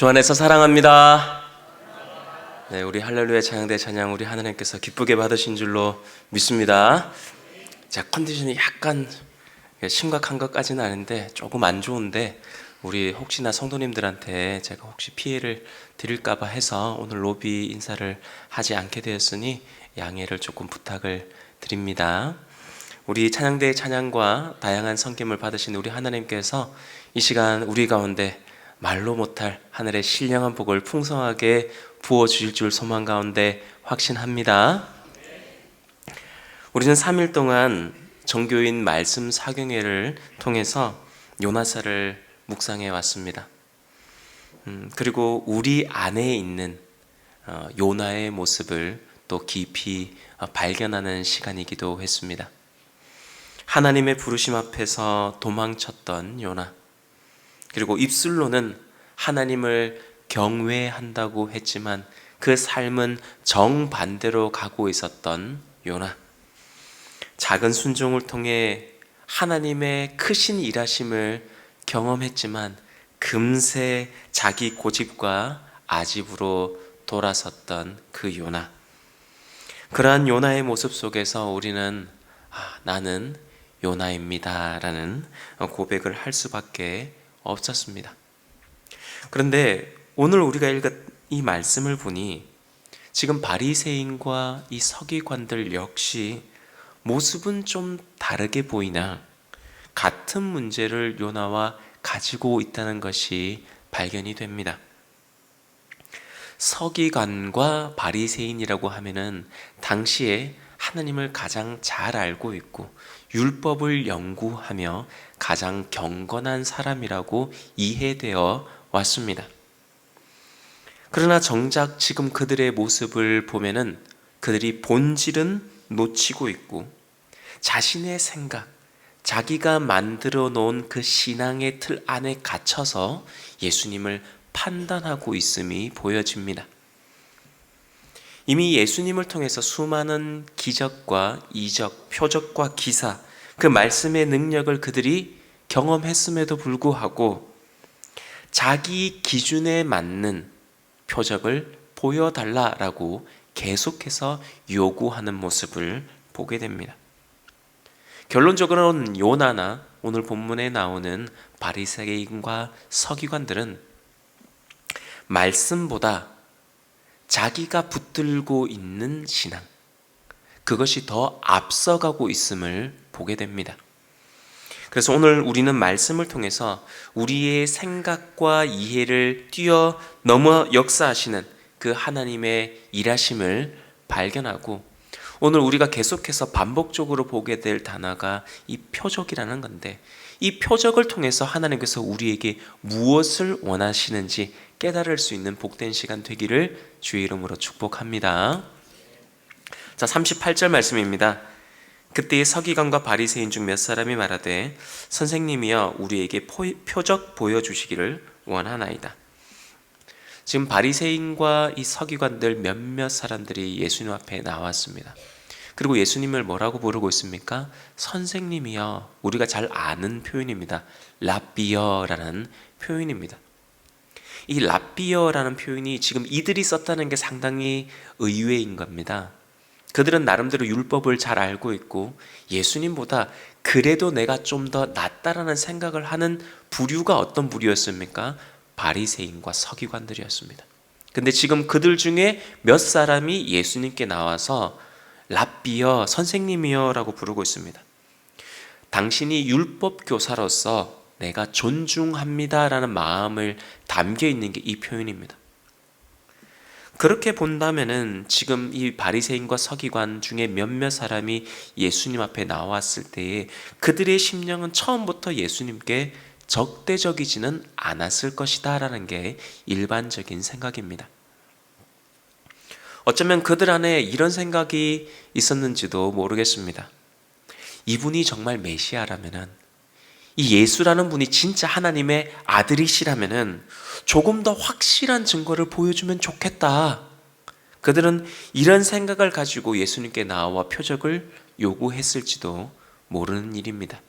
주 안에서 사랑합니다. 네, 우리 할렐루야 찬양대 찬양 우리 하나님께서 기쁘게 받으신 줄로 믿습니다. 자, 컨디션이 약간 심각한 것까지는 아닌데 조금 안 좋은데 우리 혹시나 성도님들한테 제가 혹시 피해를 드릴까봐 해서 오늘 로비 인사를 하지 않게 되었으니 양해를 조금 부탁을 드립니다. 우리 찬양대의 찬양과 다양한 섬김을 받으신 우리 하나님께서 이 시간 우리 가운데 말로 못할 하늘의 신령한 복을 풍성하게 부어주실 줄 소망 가운데 확신합니다. 우리는 3일 동안 정교인 말씀 사경회를 통해서 요나서를 묵상해 왔습니다. 그리고 우리 안에 있는 요나의 모습을 또 깊이 발견하는 시간이기도 했습니다. 하나님의 부르심 앞에서 도망쳤던 요나, 그리고 입술로는 하나님을 경외한다고 했지만 그 삶은 정반대로 가고 있었던 요나, 작은 순종을 통해 하나님의 크신 일하심을 경험했지만 금세 자기 고집과 아집으로 돌아섰던 그 요나, 그러한 요나의 모습 속에서 우리는 나는 요나입니다 라는 고백을 할 수밖에 없었습니다. 그런데 오늘 우리가 읽은 이 말씀을 보니 지금 바리새인과 이 서기관들 역시 모습은 좀 다르게 보이나 같은 문제를 요나와 가지고 있다는 것이 발견이 됩니다. 서기관과 바리새인이라고 하면은 당시에 하나님을 가장 잘 알고 있고 율법을 연구하며 가장 경건한 사람이라고 이해되어 왔습니다. 그러나 정작 지금 그들의 모습을 보면은 그들이 본질은 놓치고 있고 자신의 생각, 자기가 만들어 놓은 그 신앙의 틀 안에 갇혀서 예수님을 판단하고 있음이 보여집니다. 이미 예수님을 통해서 수많은 기적과 이적, 표적과 기사, 그 말씀의 능력을 그들이 경험했음에도 불구하고 자기 기준에 맞는 표적을 보여달라라고 계속해서 요구하는 모습을 보게 됩니다. 결론적으로는 요나나 오늘 본문에 나오는 바리새인과 서기관들은 말씀보다 자기가 붙들고 있는 신앙, 그것이 더 앞서가고 있음을 보게 됩니다. 그래서 오늘 우리는 말씀을 통해서 우리의 생각과 이해를 뛰어넘어 역사하시는 그 하나님의 일하심을 발견하고, 오늘 우리가 계속해서 반복적으로 보게 될 단어가 이 표적이라는 건데, 이 표적을 통해서 하나님께서 우리에게 무엇을 원하시는지 깨달을 수 있는 복된 시간 되기를 주의 이름으로 축복합니다. 자, 38절 말씀입니다. 그때의 서기관과 바리새인 중 몇 사람이 말하되 선생님이여 우리에게 표적 보여주시기를 원하나이다. 지금 바리새인과 이 서기관들 몇몇 사람들이 예수님 앞에 나왔습니다. 그리고 예수님을 뭐라고 부르고 있습니까? 선생님이여, 우리가 잘 아는 표현입니다. 랍비여라는 표현입니다. 이 랍비여라는 표현이 지금 이들이 썼다는 게 상당히 의외인 겁니다. 그들은 나름대로 율법을 잘 알고 있고 예수님보다 그래도 내가 좀 더 낫다라는 생각을 하는 부류가 어떤 부류였습니까? 바리새인과 서기관들이었습니다. 근데 지금 그들 중에 몇 사람이 예수님께 나와서 랍비여, 선생님이여 라고 부르고 있습니다. 당신이 율법 교사로서 내가 존중합니다 라는 마음을 담겨 있는 게 이 표현입니다. 그렇게 본다면은 지금 이 바리새인과 서기관 중에 몇몇 사람이 예수님 앞에 나왔을 때에 그들의 심령은 처음부터 예수님께 적대적이지는 않았을 것이다 라는 게 일반적인 생각입니다. 어쩌면 그들 안에 이런 생각이 있었는지도 모르겠습니다. 이분이 정말 메시아라면은, 이 예수라는 분이 진짜 하나님의 아들이시라면은 조금 더 확실한 증거를 보여주면 좋겠다. 그들은 이런 생각을 가지고 예수님께 나와 표적을 요구했을지도 모르는 일입니다.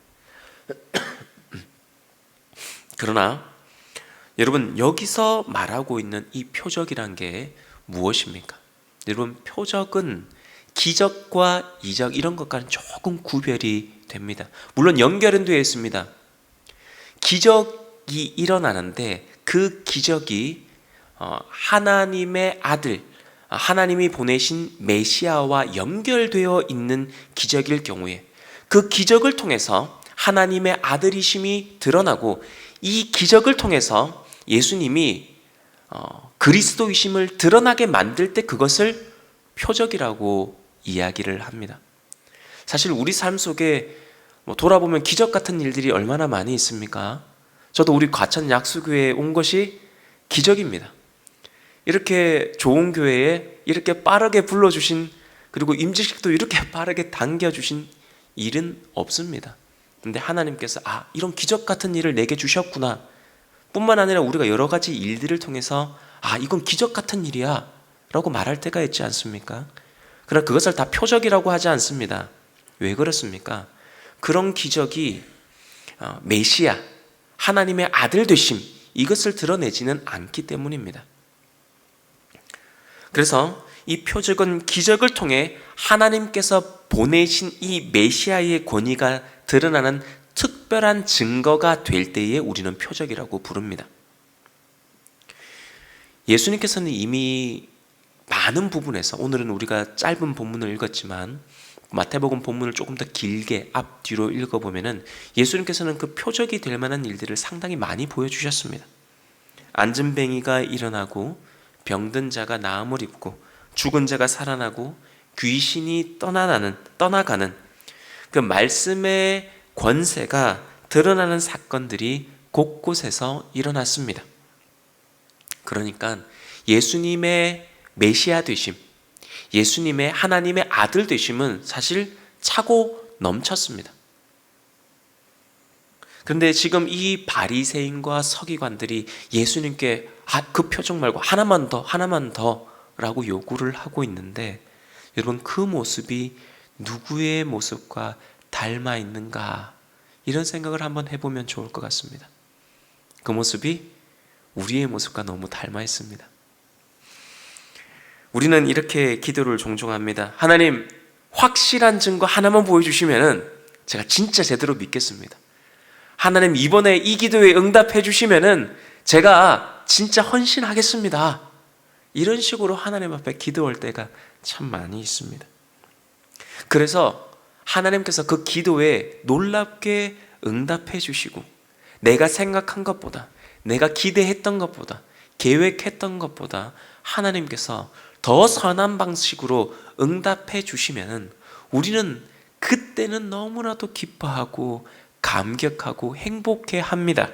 그러나 여러분, 여기서 말하고 있는 이 표적이란 게 무엇입니까? 여러분, 표적은 기적과 이적 이런 것과는 조금 구별이 됩니다. 물론 연결은 되어 있습니다. 기적이 일어나는데 그 기적이 하나님의 아들, 하나님이 보내신 메시아와 연결되어 있는 기적일 경우에 그 기적을 통해서 하나님의 아들이심이 드러나고 이 기적을 통해서 예수님이 그리스도이심을 드러나게 만들 때 그것을 표적이라고 이야기를 합니다. 사실 우리 삶 속에 돌아보면 기적 같은 일들이 얼마나 많이 있습니까? 저도 우리 과천 약수교회에 온 것이 기적입니다. 이렇게 좋은 교회에 이렇게 빠르게 불러주신, 그리고 임직식도 이렇게 빠르게 당겨주신 일은 없습니다. 근데 하나님께서 이런 기적 같은 일을 내게 주셨구나 뿐만 아니라 우리가 여러 가지 일들을 통해서 이건 기적 같은 일이야 라고 말할 때가 있지 않습니까? 그러나 그것을 다 표적이라고 하지 않습니다. 왜 그렇습니까? 그런 기적이 메시아, 하나님의 아들 되심, 이것을 드러내지는 않기 때문입니다. 그래서 이 표적은 기적을 통해 하나님께서 보내신 이 메시아의 권위가 드러나는 특별한 증거가 될 때에 우리는 표적이라고 부릅니다. 예수님께서는 이미 많은 부분에서, 오늘은 우리가 짧은 본문을 읽었지만 마태복음 본문을 조금 더 길게 앞뒤로 읽어보면 예수님께서는 그 표적이 될 만한 일들을 상당히 많이 보여주셨습니다. 안진뱅이가 일어나고 병든 자가 나음을 입고 죽은 자가 살아나고 귀신이 떠나가는 그 말씀의 권세가 드러나는 사건들이 곳곳에서 일어났습니다. 그러니까 예수님의 메시아 되심, 예수님의 하나님의 아들 되심은 사실 차고 넘쳤습니다. 그런데 지금 이 바리새인과 서기관들이 예수님께 그 표적 말고 하나만 더 라고 요구를 하고 있는데, 여러분, 그 모습이 누구의 모습과 닮아 있는가, 이런 생각을 한번 해보면 좋을 것 같습니다. 그 모습이 우리의 모습과 너무 닮아 있습니다. 우리는 이렇게 기도를 종종 합니다. 하나님, 확실한 증거 하나만 보여주시면 제가 진짜 제대로 믿겠습니다. 하나님, 이번에 이 기도에 응답해 주시면 제가 진짜 헌신하겠습니다. 이런 식으로 하나님 앞에 기도할 때가 참 많이 있습니다. 그래서 하나님께서 그 기도에 놀랍게 응답해 주시고, 내가 생각한 것보다, 내가 기대했던 것보다, 계획했던 것보다 하나님께서 더 선한 방식으로 응답해 주시면 우리는 그때는 너무나도 기뻐하고 감격하고 행복해 합니다.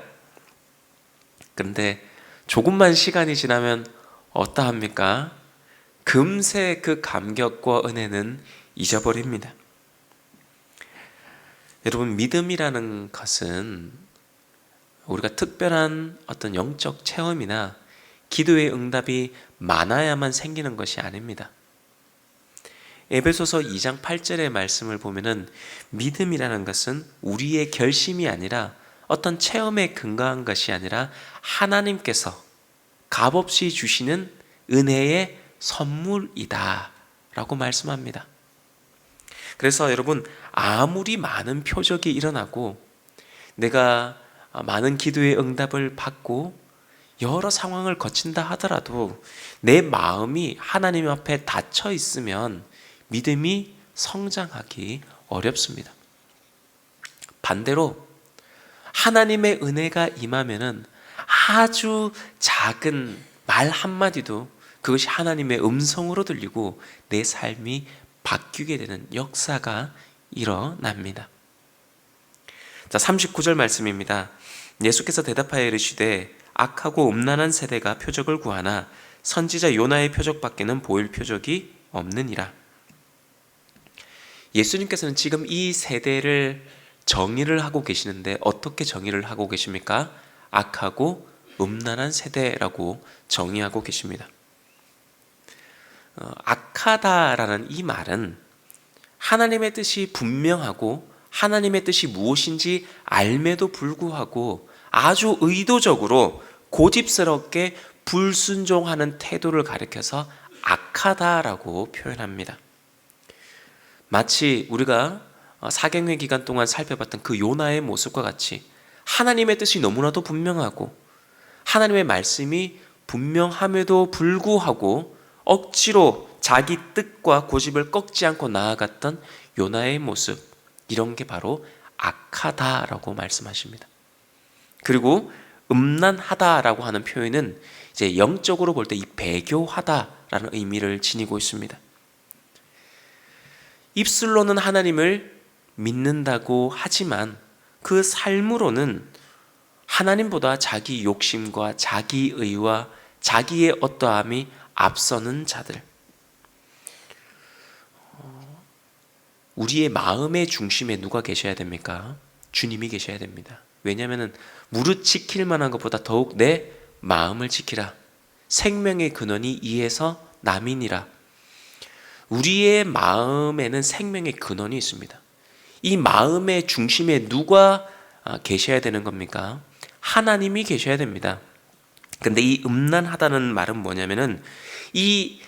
그런데 조금만 시간이 지나면 어떠합니까? 금세 그 감격과 은혜는 잊어버립니다. 여러분, 믿음이라는 것은 우리가 특별한 어떤 영적 체험이나 기도의 응답이 많아야만 생기는 것이 아닙니다. 에베소서 2장 8절의 말씀을 보면은 믿음이라는 것은 우리의 결심이 아니라 어떤 체험에 근거한 것이 아니라 하나님께서 값없이 주시는 은혜의 선물이다 라고 말씀합니다. 그래서 여러분, 아무리 많은 표적이 일어나고 내가 많은 기도의 응답을 받고 여러 상황을 거친다 하더라도 내 마음이 하나님 앞에 닫혀 있으면 믿음이 성장하기 어렵습니다. 반대로 하나님의 은혜가 임하면은 아주 작은 말 한마디도 그것이 하나님의 음성으로 들리고 내 삶이 바뀌게 되는 역사가 일어납니다. 자, 39절 말씀입니다. 예수께서 대답하여 이르시되 악하고 음란한 세대가 표적을 구하나 선지자 요나의 표적밖에는 보일 표적이 없느니라. 예수님께서는 지금 이 세대를 정의를 하고 계시는데 어떻게 정의를 하고 계십니까? 악하고 음란한 세대라고 정의하고 계십니다. 악하다라는 이 말은 하나님의 뜻이 분명하고 하나님의 뜻이 무엇인지 알매도 불구하고 아주 의도적으로 고집스럽게 불순종하는 태도를 가리켜서 악하다라고 표현합니다. 마치 우리가 사경회 기간 동안 살펴봤던 그 요나의 모습과 같이 하나님의 뜻이 너무나도 분명하고 하나님의 말씀이 분명함에도 불구하고 억지로 자기 뜻과 고집을 꺾지 않고 나아갔던 요나의 모습, 이런 게 바로 악하다라고 말씀하십니다. 그리고 음란하다라고 하는 표현은 이제 영적으로 볼 때 이 배교하다라는 의미를 지니고 있습니다. 입술로는 하나님을 믿는다고 하지만 그 삶으로는 하나님보다 자기 욕심과 자기의와 자기의 어떠함이 앞서는 자들, 우리의 마음의 중심에 누가 계셔야 됩니까? 주님이 계셔야 됩니다. 왜냐하면 무릇 지킬 만한 것보다 더욱 내 마음을 지키라. 생명의 근원이 이에서 남이니라. 우리의 마음에는 생명의 근원이 있습니다. 이 마음의 중심에 누가 계셔야 되는 겁니까? 하나님이 계셔야 됩니다. 근데 이 음란하다는 말은 뭐냐면은 이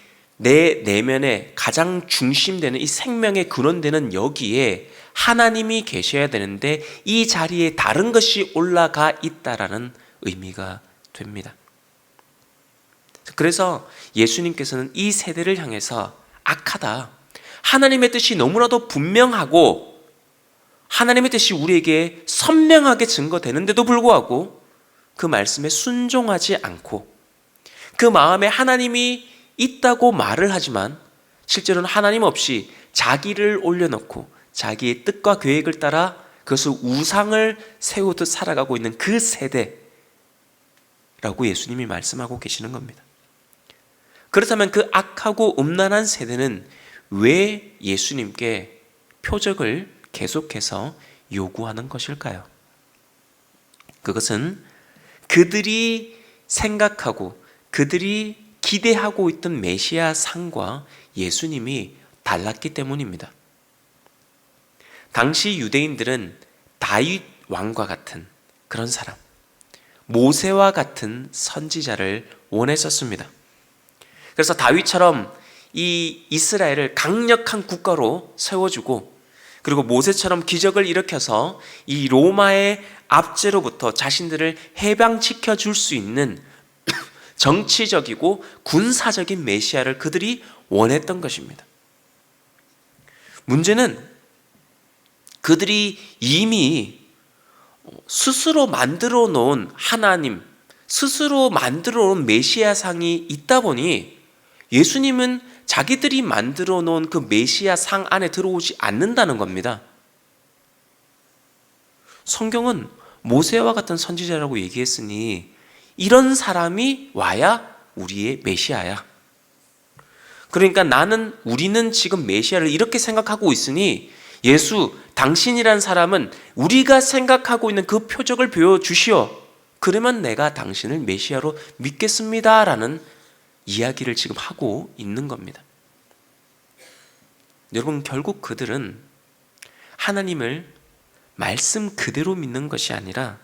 내 내면에 가장 중심되는 이 생명의 근원되는 여기에 하나님이 계셔야 되는데 이 자리에 다른 것이 올라가 있다라는 의미가 됩니다. 그래서 예수님께서는 이 세대를 향해서 악하다, 하나님의 뜻이 너무나도 분명하고 하나님의 뜻이 우리에게 선명하게 증거되는데도 불구하고 그 말씀에 순종하지 않고 그 마음에 하나님이 있다고 말을 하지만 실제로는 하나님 없이 자기를 올려놓고 자기의 뜻과 계획을 따라 그것을 우상을 세우듯 살아가고 있는 그 세대라고 예수님이 말씀하고 계시는 겁니다. 그렇다면 그 악하고 음란한 세대는 왜 예수님께 표적을 계속해서 요구하는 것일까요? 그것은 그들이 생각하고 그들이 기대하고 있던 메시아 상과 예수님이 달랐기 때문입니다. 당시 유대인들은 다윗 왕과 같은 그런 사람, 모세와 같은 선지자를 원했었습니다. 그래서 다윗처럼 이 이스라엘을 강력한 국가로 세워주고 그리고 모세처럼 기적을 일으켜서 이 로마의 압제로부터 자신들을 해방시켜 줄 수 있는 정치적이고 군사적인 메시아를 그들이 원했던 것입니다. 문제는 그들이 이미 스스로 만들어 놓은 하나님, 스스로 만들어 놓은 메시아상이 있다 보니 예수님은 자기들이 만들어 놓은 그 메시아상 안에 들어오지 않는다는 겁니다. 성경은 모세와 같은 선지자라고 얘기했으니 이런 사람이 와야 우리의 메시아야. 그러니까 우리는 지금 메시아를 이렇게 생각하고 있으니 예수, 당신이란 사람은 우리가 생각하고 있는 그 표적을 보여주시오. 그러면 내가 당신을 메시아로 믿겠습니다라는 이야기를 지금 하고 있는 겁니다. 여러분, 결국 그들은 하나님을 말씀 그대로 믿는 것이 아니라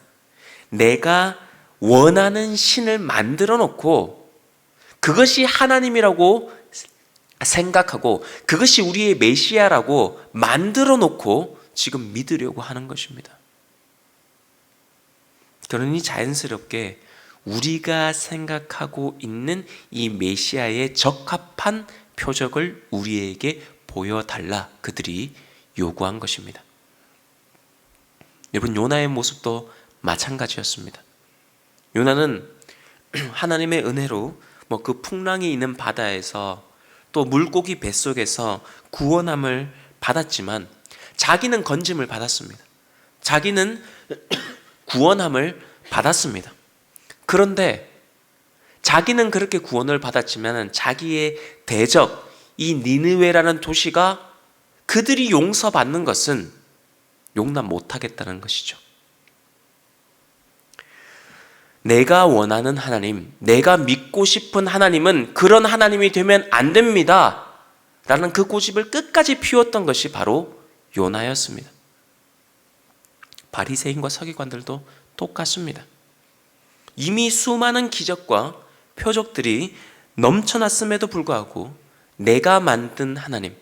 내가 원하는 신을 만들어 놓고 그것이 하나님이라고 생각하고 그것이 우리의 메시아라고 만들어 놓고 지금 믿으려고 하는 것입니다. 그러니 자연스럽게 우리가 생각하고 있는 이 메시아에 적합한 표적을 우리에게 보여달라 그들이 요구한 것입니다. 여러분, 요나의 모습도 마찬가지였습니다. 요나는 하나님의 은혜로 그 풍랑이 있는 바다에서 또 물고기 뱃속에서 구원함을 받았지만 자기는 건짐을 받았습니다. 자기는 구원함을 받았습니다. 그런데 자기는 그렇게 구원을 받았지만 자기의 대적 이 니느웨라는 도시가 그들이 용서받는 것은 용납 못하겠다는 것이죠. 내가 원하는 하나님, 내가 믿고 싶은 하나님은 그런 하나님이 되면 안 됩니다 라는 그 고집을 끝까지 피웠던 것이 바로 요나였습니다. 바리새인과 서기관들도 똑같습니다. 이미 수많은 기적과 표적들이 넘쳐났음에도 불구하고 내가 만든 하나님,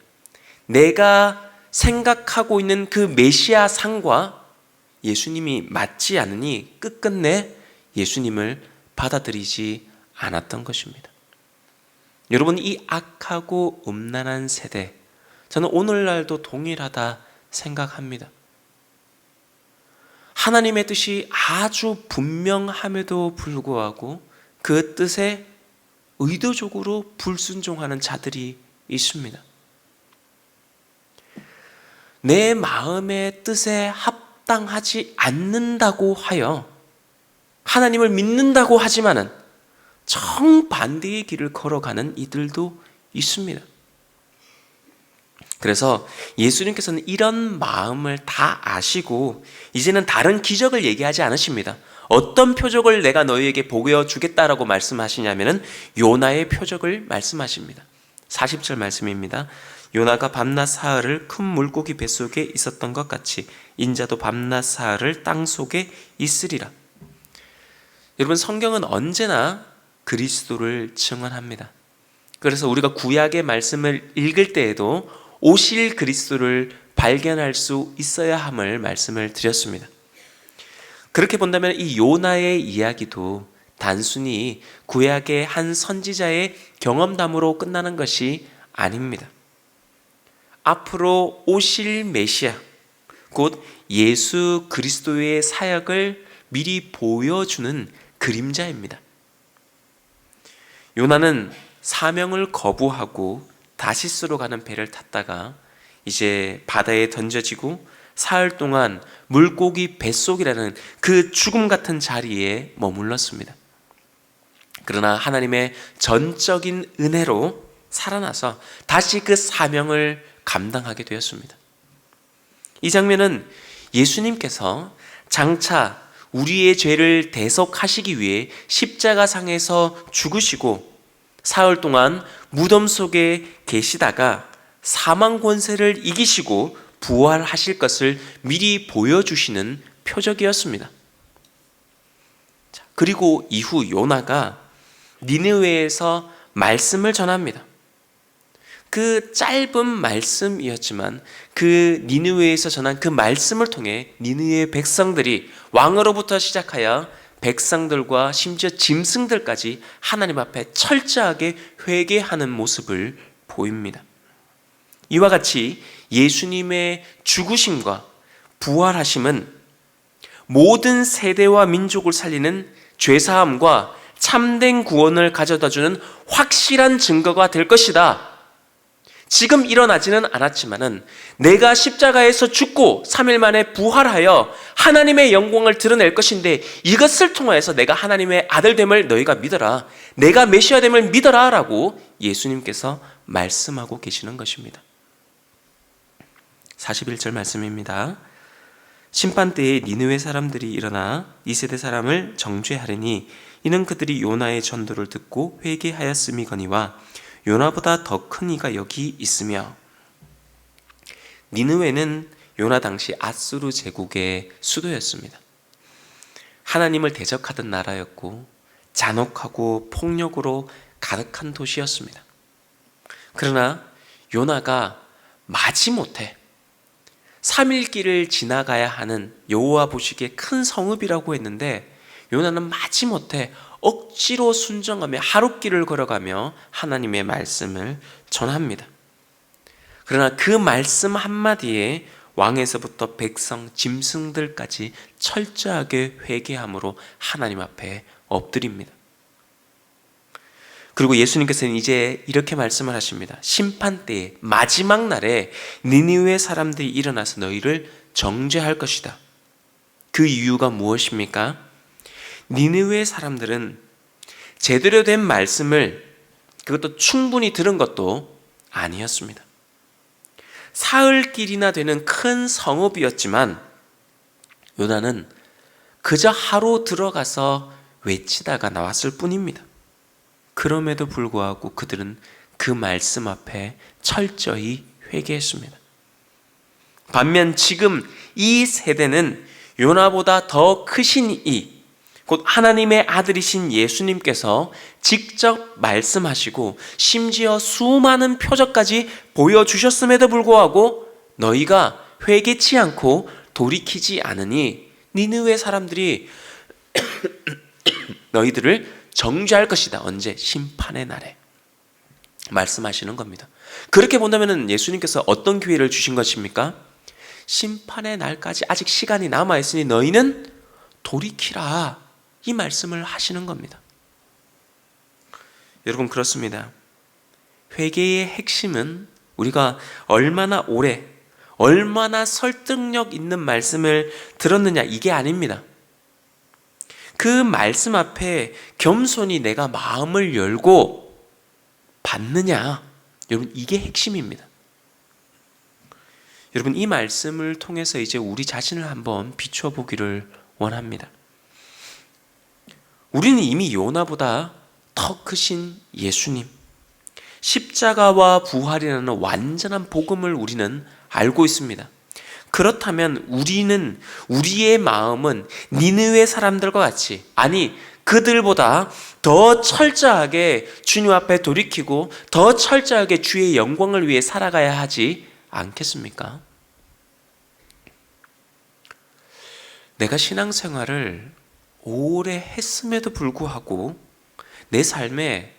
내가 생각하고 있는 그 메시아 상과 예수님이 맞지 않으니 끝끝내 예수님을 받아들이지 않았던 것입니다. 여러분, 이 악하고 음란한 세대, 저는 오늘날도 동일하다 생각합니다. 하나님의 뜻이 아주 분명함에도 불구하고 그 뜻에 의도적으로 불순종하는 자들이 있습니다. 내 마음의 뜻에 합당하지 않는다고 하여 하나님을 믿는다고 하지만은 정반대의 길을 걸어가는 이들도 있습니다. 그래서 예수님께서는 이런 마음을 다 아시고 이제는 다른 기적을 얘기하지 않으십니다. 어떤 표적을 내가 너희에게 보여주겠다라고 말씀하시냐면은 요나의 표적을 말씀하십니다. 40절 말씀입니다. 요나가 밤낮 사흘을 큰 물고기 뱃속에 있었던 것 같이 인자도 밤낮 사흘을 땅 속에 있으리라. 여러분, 성경은 언제나 그리스도를 증언합니다. 그래서 우리가 구약의 말씀을 읽을 때에도 오실 그리스도를 발견할 수 있어야 함을 말씀을 드렸습니다. 그렇게 본다면 이 요나의 이야기도 단순히 구약의 한 선지자의 경험담으로 끝나는 것이 아닙니다. 앞으로 오실 메시아, 곧 예수 그리스도의 사역을 미리 보여주는 그림자입니다. 요나는 사명을 거부하고 다시스로 가는 배를 탔다가 이제 바다에 던져지고 사흘 동안 물고기 뱃속이라는 그 죽음 같은 자리에 머물렀습니다. 그러나 하나님의 전적인 은혜로 살아나서 다시 그 사명을 감당하게 되었습니다. 이 장면은 예수님께서 장차 우리의 죄를 대속하시기 위해 십자가상에서 죽으시고 사흘 동안 무덤 속에 계시다가 사망 권세를 이기시고 부활하실 것을 미리 보여주시는 표적이었습니다. 그리고 이후 요나가 니느웨에서 말씀을 전합니다. 그 짧은 말씀이었지만 그 니느웨에서 전한 그 말씀을 통해 니느웨 백성들이 왕으로부터 시작하여 백성들과 심지어 짐승들까지 하나님 앞에 철저하게 회개하는 모습을 보입니다. 이와 같이 예수님의 죽으심과 부활하심은 모든 세대와 민족을 살리는 죄사함과 참된 구원을 가져다주는 확실한 증거가 될 것이다. 지금 일어나지는 않았지만은 내가 십자가에서 죽고 3일 만에 부활하여 하나님의 영광을 드러낼 것인데 이것을 통하여서 내가 하나님의 아들됨을 너희가 믿어라. 내가 메시아됨을 믿어라 라고 예수님께서 말씀하고 계시는 것입니다. 41절 말씀입니다. 심판때에 니느웨 사람들이 일어나 이 세대 사람을 정죄하리니 이는 그들이 요나의 전도를 듣고 회개하였음이거니와 요나보다 더 큰 이가 여기 있으며. 니느웨는 요나 당시 아수르 제국의 수도였습니다. 하나님을 대적하던 나라였고 잔혹하고 폭력으로 가득한 도시였습니다. 그러나 요나가 마지못해 3일 길을 지나가야 하는 여호와 보시기에 큰 성읍이라고 했는데 요나는 마지못해 억지로 순종하며 하룻길을 걸어가며 하나님의 말씀을 전합니다. 그러나 그 말씀 한마디에 왕에서부터 백성, 짐승들까지 철저하게 회개함으로 하나님 앞에 엎드립니다. 그리고 예수님께서는 이제 이렇게 말씀을 하십니다. 심판때에 마지막 날에 니느웨 사람들이 일어나서 너희를 정죄할 것이다. 그 이유가 무엇입니까? 니느웨 사람들은 제대로 된 말씀을 그것도 충분히 들은 것도 아니었습니다. 사흘길이나 되는 큰 성읍이었지만 요나는 그저 하루 들어가서 외치다가 나왔을 뿐입니다. 그럼에도 불구하고 그들은 그 말씀 앞에 철저히 회개했습니다. 반면 지금 이 세대는 요나보다 더 크신 이 곧 하나님의 아들이신 예수님께서 직접 말씀하시고 심지어 수많은 표적까지 보여주셨음에도 불구하고 너희가 회개치 않고 돌이키지 않으니 니느웨 사람들이 너희들을 정죄할 것이다. 언제? 심판의 날에 말씀하시는 겁니다. 그렇게 본다면 예수님께서 어떤 기회를 주신 것입니까? 심판의 날까지 아직 시간이 남아있으니 너희는 돌이키라, 이 말씀을 하시는 겁니다. 여러분, 그렇습니다. 회개의 핵심은 우리가 얼마나 오래, 얼마나 설득력 있는 말씀을 들었느냐, 이게 아닙니다. 그 말씀 앞에 겸손히 내가 마음을 열고 받느냐, 여러분, 이게 핵심입니다. 여러분, 이 말씀을 통해서 이제 우리 자신을 한번 비춰보기를 원합니다. 우리는 이미 요나보다 더 크신 예수님, 십자가와 부활이라는 완전한 복음을 우리는 알고 있습니다. 그렇다면 우리의 마음은 니느웨 사람들과 같이, 아니 그들보다 더 철저하게 주님 앞에 돌이키고 더 철저하게 주의 영광을 위해 살아가야 하지 않겠습니까? 내가 신앙생활을 오래 했음에도 불구하고 내 삶에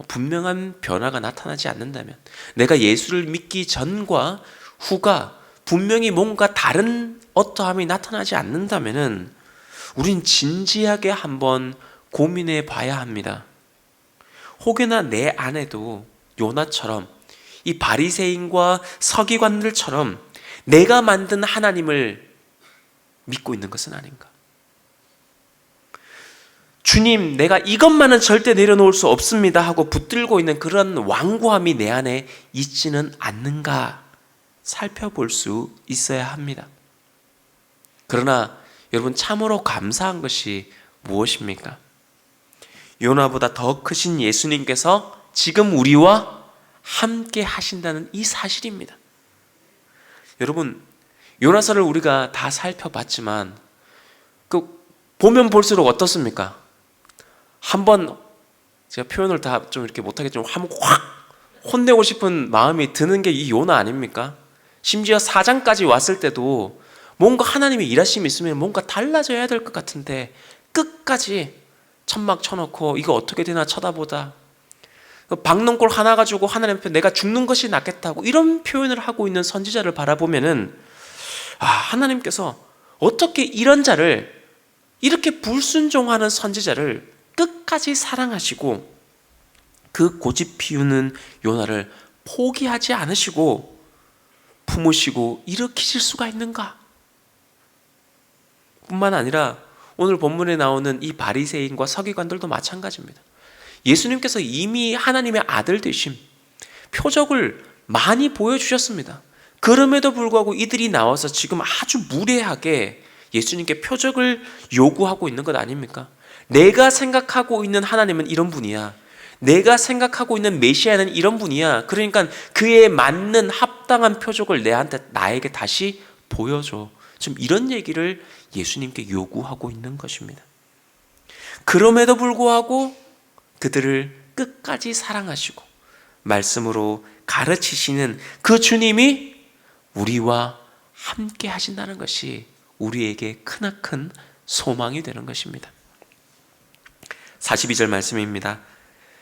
분명한 변화가 나타나지 않는다면, 내가 예수를 믿기 전과 후가 분명히 뭔가 다른 어떠함이 나타나지 않는다면 우린 진지하게 한번 고민해 봐야 합니다. 혹여나 내 안에도 요나처럼, 이 바리새인과 서기관들처럼 내가 만든 하나님을 믿고 있는 것은 아닌가? 주님, 내가 이것만은 절대 내려놓을 수 없습니다 하고 붙들고 있는 그런 완고함이 내 안에 있지는 않는가 살펴볼 수 있어야 합니다. 그러나 여러분, 참으로 감사한 것이 무엇입니까? 요나보다 더 크신 예수님께서 지금 우리와 함께 하신다는 이 사실입니다. 여러분, 요나서를 우리가 다 살펴봤지만 보면 볼수록 어떻습니까? 한번 제가 표현을 다 좀 이렇게 못하겠지만 한번 확 혼내고 싶은 마음이 드는 게 이 요나 아닙니까? 심지어 4장까지 왔을 때도 뭔가 하나님의 일하심이 있으면 뭔가 달라져야 될 것 같은데 끝까지 천막 쳐놓고 이거 어떻게 되나 쳐다보다, 박농골 하나 가지고 하나님 앞에 내가 죽는 것이 낫겠다고 이런 표현을 하고 있는 선지자를 바라보면은, 하나님께서 어떻게 이런 자를, 이렇게 불순종하는 선지자를 끝까지 사랑하시고 그 고집 피우는 요나를 포기하지 않으시고 품으시고 일으키실 수가 있는가? 뿐만 아니라 오늘 본문에 나오는 이 바리새인과 서기관들도 마찬가지입니다. 예수님께서 이미 하나님의 아들 되심, 표적을 많이 보여주셨습니다. 그럼에도 불구하고 이들이 나와서 지금 아주 무례하게 예수님께 표적을 요구하고 있는 것 아닙니까? 내가 생각하고 있는 하나님은 이런 분이야, 내가 생각하고 있는 메시아는 이런 분이야, 그러니까 그에 맞는 합당한 표적을 나에게 다시 보여줘, 지금 이런 얘기를 예수님께 요구하고 있는 것입니다. 그럼에도 불구하고 그들을 끝까지 사랑하시고 말씀으로 가르치시는 그 주님이 우리와 함께 하신다는 것이 우리에게 크나큰 소망이 되는 것입니다. 42절 말씀입니다.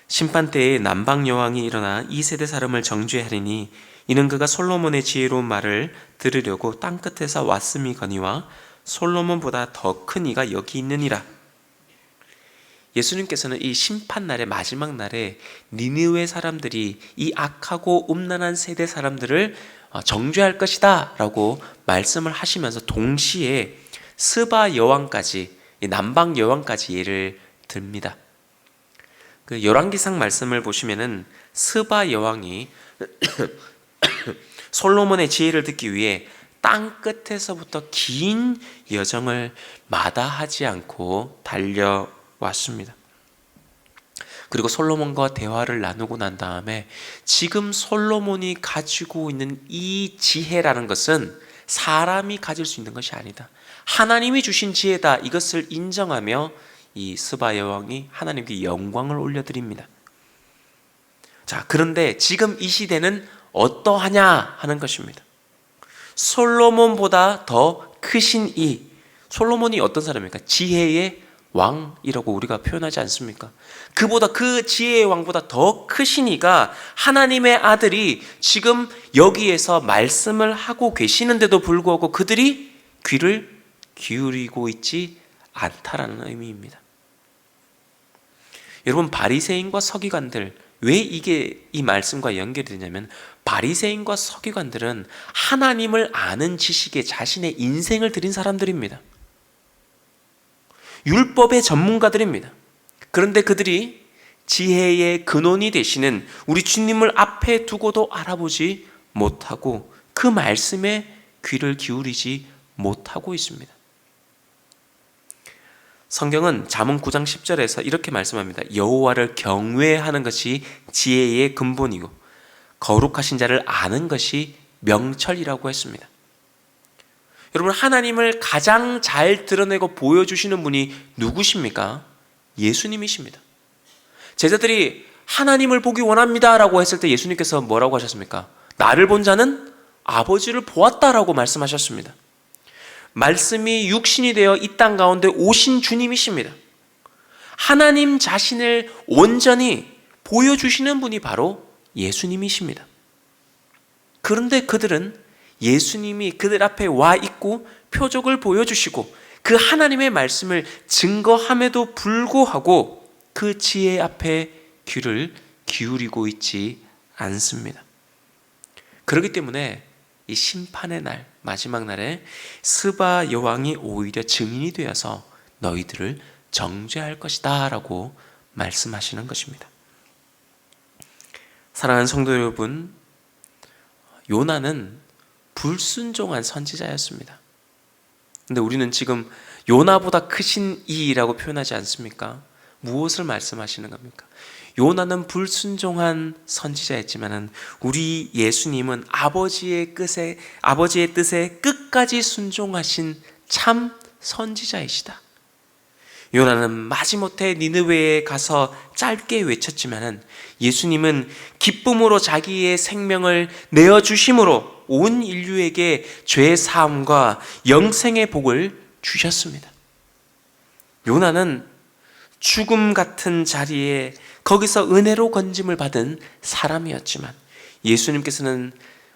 심판 때에 남방 여왕이 일어나 이 세대 사람을 정죄하리니 이는 그가 솔로몬의 지혜로운 말을 들으려고 땅끝에서 왔음이거니와 솔로몬보다 더 큰 이가 여기 있느니라. 예수님께서는 이 심판날의 마지막 날에 니느웨 사람들이 이 악하고 음란한 세대 사람들을 정죄할 것이다 라고 말씀을 하시면서 동시에 스바 여왕까지, 남방 여왕까지 예를 듭니다. 그 열왕기상 말씀을 보시면은 스바 여왕이 솔로몬의 지혜를 듣기 위해 땅 끝에서부터 긴 여정을 마다하지 않고 달려왔습니다. 그리고 솔로몬과 대화를 나누고 난 다음에 지금 솔로몬이 가지고 있는 이 지혜라는 것은 사람이 가질 수 있는 것이 아니다. 하나님이 주신 지혜다. 이것을 인정하며 이 스바 여왕이 하나님께 영광을 올려드립니다. 자, 그런데 지금 이 시대는 어떠하냐 하는 것입니다. 솔로몬보다 더 크신 솔로몬이 어떤 사람입니까? 지혜의 왕이라고 우리가 표현하지 않습니까? 그 지혜의 왕보다 더 크신 이가 하나님의 아들이 지금 여기에서 말씀을 하고 계시는데도 불구하고 그들이 귀를 기울이고 있지 않다라는 의미입니다. 여러분, 바리새인과 서기관들, 왜 이게 이 말씀과 연결이 되냐면 바리새인과 서기관들은 하나님을 아는 지식에 자신의 인생을 들인 사람들입니다. 율법의 전문가들입니다. 그런데 그들이 지혜의 근원이 되시는 우리 주님을 앞에 두고도 알아보지 못하고 그 말씀에 귀를 기울이지 못하고 있습니다. 성경은 잠언 9장 10절에서 이렇게 말씀합니다. 여호와를 경외하는 것이 지혜의 근본이고 거룩하신 자를 아는 것이 명철이라고 했습니다. 여러분, 하나님을 가장 잘 드러내고 보여주시는 분이 누구십니까? 예수님이십니다. 제자들이 하나님을 보기 원합니다 라고 했을 때 예수님께서 뭐라고 하셨습니까? 나를 본 자는 아버지를 보았다라고 말씀하셨습니다. 말씀이 육신이 되어 이 땅 가운데 오신 주님이십니다. 하나님 자신을 온전히 보여주시는 분이 바로 예수님이십니다. 그런데 그들은 예수님이 그들 앞에 와 있고 표적을 보여주시고 그 하나님의 말씀을 증거함에도 불구하고 그 지혜 앞에 귀를 기울이고 있지 않습니다. 그렇기 때문에 이 심판의 날, 마지막 날에 스바 여왕이 오히려 증인이 되어서 너희들을 정죄할 것이다 라고 말씀하시는 것입니다. 사랑하는 성도 여러분, 요나는 불순종한 선지자였습니다. 근데 우리는 지금 요나보다 크신 이라고 표현하지 않습니까? 무엇을 말씀하시는 겁니까? 요나는 불순종한 선지자였지만 우리 예수님은 아버지의 뜻에 끝까지 순종하신 참 선지자이시다. 요나는 마지못해 니느웨에 가서 짧게 외쳤지만 예수님은 기쁨으로 자기의 생명을 내어주심으로 온 인류에게 죄 사함과 영생의 복을 주셨습니다. 요나는 죽음 같은 자리에 거기서 은혜로 건짐을 받은 사람이었지만 예수님께서는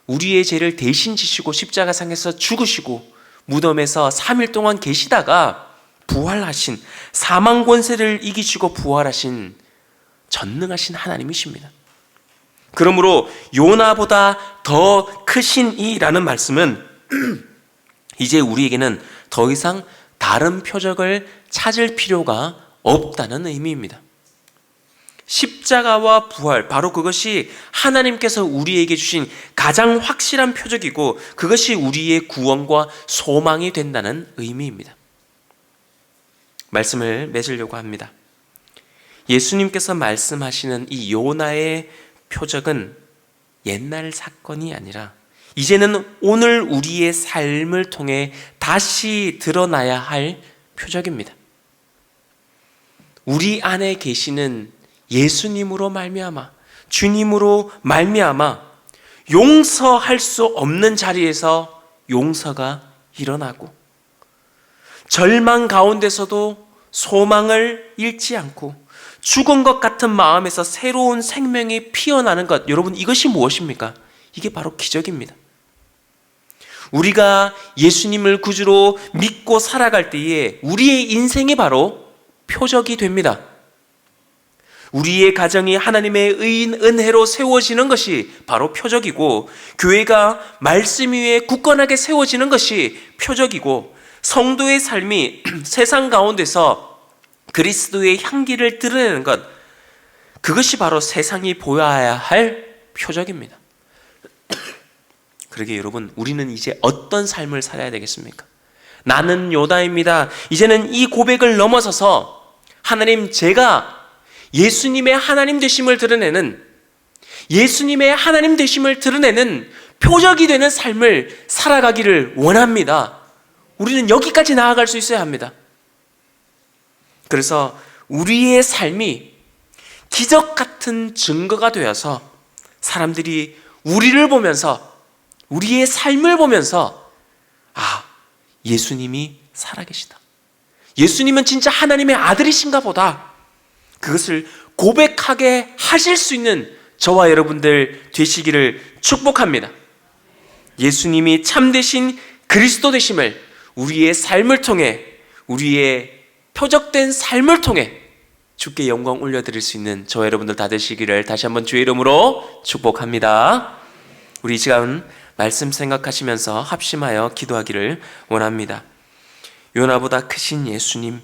우리의 죄를 대신 지시고 십자가상에서 죽으시고 무덤에서 3일 동안 계시다가 부활하신, 사망 권세를 이기시고 부활하신 전능하신 하나님이십니다. 그러므로 요나보다 더 크신 이라는 말씀은 이제 우리에게는 더 이상 다른 표적을 찾을 필요가 없다는 의미입니다. 십자가와 부활, 바로 그것이 하나님께서 우리에게 주신 가장 확실한 표적이고 그것이 우리의 구원과 소망이 된다는 의미입니다. 말씀을 맺으려고 합니다. 예수님께서 말씀하시는 이 요나의 표적은 옛날 사건이 아니라 이제는 오늘 우리의 삶을 통해 다시 드러나야 할 표적입니다. 우리 안에 계시는 예수님으로 말미암아, 주님으로 말미암아 용서할 수 없는 자리에서 용서가 일어나고 절망 가운데서도 소망을 잃지 않고 죽은 것 같은 마음에서 새로운 생명이 피어나는 것, 여러분 이것이 무엇입니까? 이게 바로 기적입니다. 우리가 예수님을 구주로 믿고 살아갈 때에 우리의 인생이 바로 표적이 됩니다. 우리의 가정이 하나님의 은혜로 세워지는 것이 바로 표적이고 교회가 말씀 위에 굳건하게 세워지는 것이 표적이고 성도의 삶이 세상 가운데서 그리스도의 향기를 드러내는 것, 그것이 바로 세상이 보아야 할 표적입니다. 그러게 여러분, 우리는 이제 어떤 삶을 살아야 되겠습니까? 나는 요나입니다. 이제는 이 고백을 넘어서서 하나님, 제가 예수님의 하나님 되심을 드러내는, 예수님의 하나님 되심을 드러내는 표적이 되는 삶을 살아가기를 원합니다. 우리는 여기까지 나아갈 수 있어야 합니다. 그래서 우리의 삶이 기적 같은 증거가 되어서 사람들이 우리를 보면서, 우리의 삶을 보면서 예수님이 살아계시다, 예수님은 진짜 하나님의 아들이신가 보다, 그것을 고백하게 하실 수 있는 저와 여러분들 되시기를 축복합니다. 예수님이 참되신 그리스도 되심을 우리의 삶을 통해, 우리의 표적된 삶을 통해 주께 영광 올려드릴 수 있는 저와 여러분들 다 되시기를 다시 한번 주의 이름으로 축복합니다. 우리 이 시간 말씀 생각하시면서 합심하여 기도하기를 원합니다. 요나보다 크신 예수님,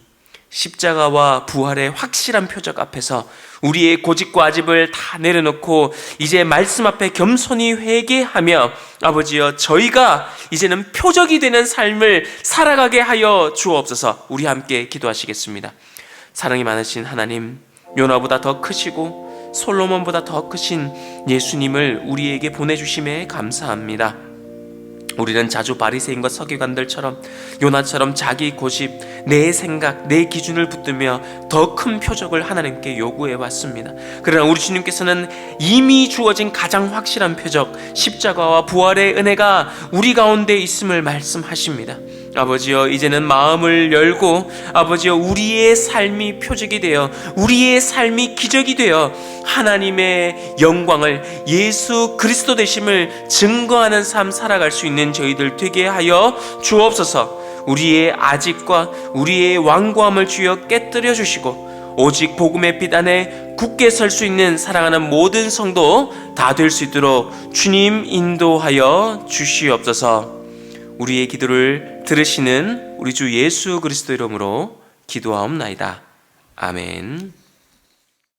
십자가와 부활의 확실한 표적 앞에서 우리의 고집과 아집을 다 내려놓고 이제 말씀 앞에 겸손히 회개하며 아버지여, 저희가 이제는 표적이 되는 삶을 살아가게 하여 주옵소서. 우리 함께 기도하시겠습니다. 사랑이 많으신 하나님, 요나보다 더 크시고 솔로몬보다 더 크신 예수님을 우리에게 보내주심에 감사합니다. 우리는 자주 바리새인과 서기관들처럼 요나처럼 자기 고집, 내 생각, 내 기준을 붙들며 더 큰 표적을 하나님께 요구해 왔습니다. 그러나 우리 주님께서는 이미 주어진 가장 확실한 표적, 십자가와 부활의 은혜가 우리 가운데 있음을 말씀하십니다. 아버지여, 이제는 마음을 열고 아버지여, 우리의 삶이 표적이 되어, 우리의 삶이 기적이 되어 하나님의 영광을, 예수 그리스도 되심을 증거하는 삶 살아갈 수 있는 저희들 되게 하여 주옵소서. 우리의 아집과 우리의 완고함을 주여 깨뜨려 주시고 오직 복음의 빛 안에 굳게 설 수 있는 사랑하는 모든 성도 다 될 수 있도록 주님 인도하여 주시옵소서. 우리의 기도를 들으시는 우리 주 예수 그리스도 이름으로 기도하옵나이다. 아멘.